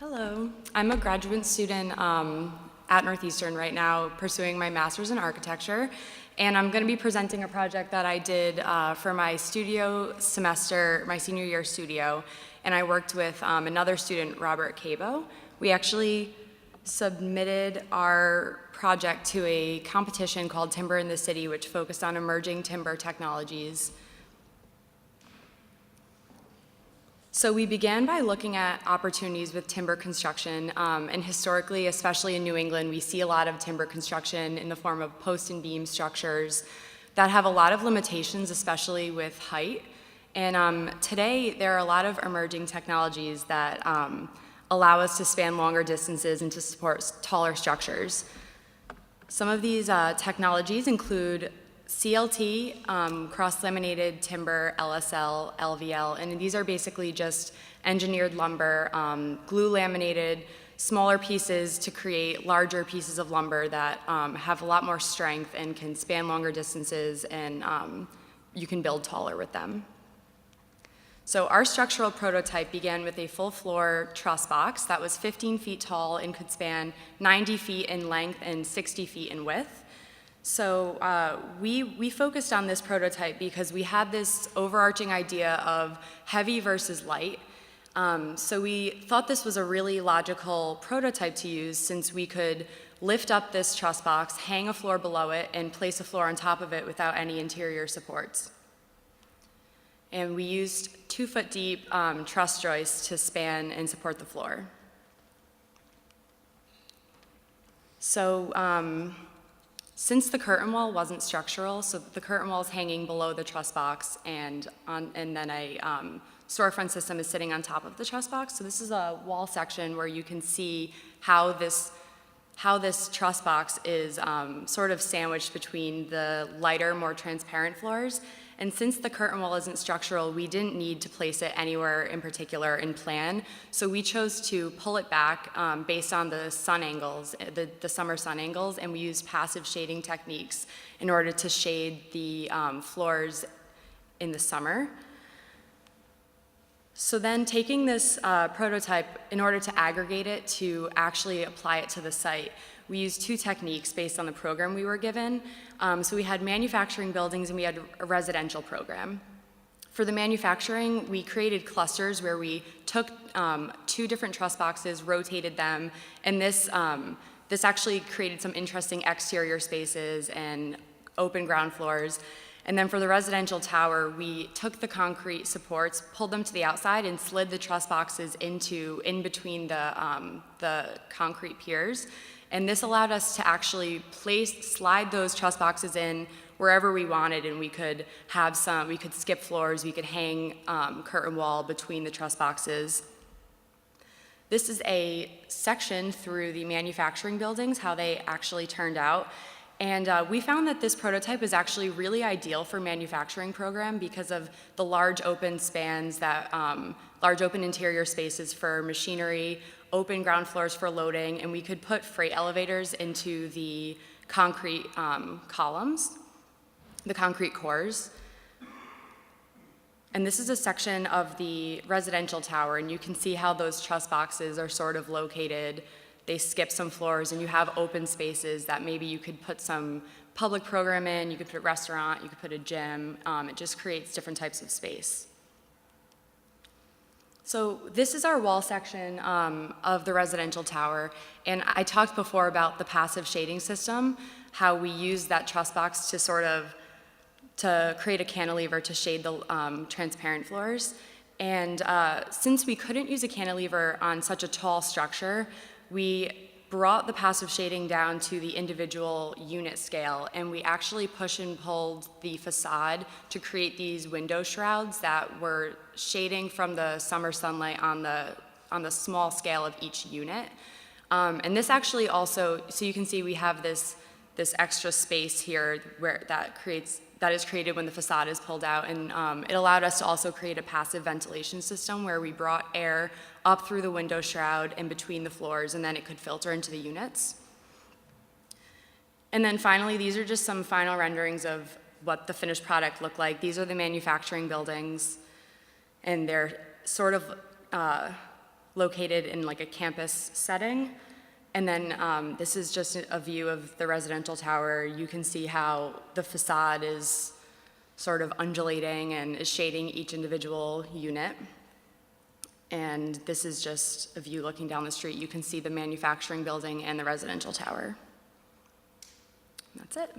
Hello, I'm a graduate student at Northeastern right now pursuing my master's in architecture, and I'm going to be presenting a project that I did for my studio semester, my senior year studio, and I worked with another student, Robert Cabo. We actually submitted our project to a competition called Timber in the City, which focused on emerging timber technologies. So we began by looking at opportunities with timber construction, and historically, especially in New England, we see a lot of timber construction in the form of post and beam structures that have a lot of limitations, especially with height. And today, there are a lot of emerging technologies that allow us to span longer distances and to support taller structures. Some of these technologies include CLT, cross-laminated timber, LSL, LVL, and these are basically just engineered lumber, glue-laminated, smaller pieces to create larger pieces of lumber that have a lot more strength and can span longer distances, and you can build taller with them. So our structural prototype began with a full-floor truss box that was 15 feet tall and could span 90 feet in length and 60 feet in width. So we focused on this prototype because we had this overarching idea of heavy versus light. So we thought this was a really logical prototype to use since we could lift up this truss box, hang a floor below it, and place a floor on top of it without any interior supports. And we used 2-foot deep truss joists to span and support the floor. So since the curtain wall wasn't structural, so the curtain wall is hanging below the truss box, and then a storefront system is sitting on top of the truss box. So this is a wall section where you can see how this truss box is sort of sandwiched between the lighter, more transparent floors. And since the curtain wall isn't structural, we didn't need to place it anywhere in particular in plan. So we chose to pull it back based on the sun angles, the summer sun angles, and we used passive shading techniques in order to shade the floors in the summer. So then taking this prototype, in order to aggregate it to actually apply it to the site, we used 2 techniques based on the program we were given. So we had manufacturing buildings and we had a residential program. For the manufacturing, we created clusters where we took 2 different truss boxes, rotated them, and this actually created some interesting exterior spaces and open ground floors. And then for the residential tower, we took the concrete supports, pulled them to the outside, and slid the truss boxes in between the concrete piers. And this allowed us to actually slide those truss boxes in wherever we wanted, and we could skip floors, we could hang curtain wall between the truss boxes. This is a section through the manufacturing buildings, how they actually turned out. And we found that this prototype is actually really ideal for manufacturing program because of the large open spans, large open interior spaces for machinery, open ground floors for loading, and we could put freight elevators into the concrete columns, the concrete cores. And this is a section of the residential tower, and you can see how those truss boxes are sort of located. They skip some floors, and you have open spaces that maybe you could put some public program in, you could put a restaurant, you could put a gym. It just creates different types of space. So this is our wall section of the residential tower, and I talked before about the passive shading system, how we use that truss box to create a cantilever to shade the transparent floors. And since we couldn't use a cantilever on such a tall structure, we brought the passive shading down to the individual unit scale, and we actually push and pulled the facade to create these window shrouds that were shading from the summer sunlight on the small scale of each unit. And this actually also, so you can see we have this extra space here that is created when the facade is pulled out, and it allowed us to also create a passive ventilation system where we brought air up through the window shroud and between the floors, and then it could filter into the units. And then finally, these are just some final renderings of what the finished product looked like. These are the manufacturing buildings, and they're sort of located in like a campus setting. And then this is just a view of the residential tower. You can see how the facade is sort of undulating and is shading each individual unit. And this is just a view looking down the street. You can see the manufacturing building and the residential tower. That's it.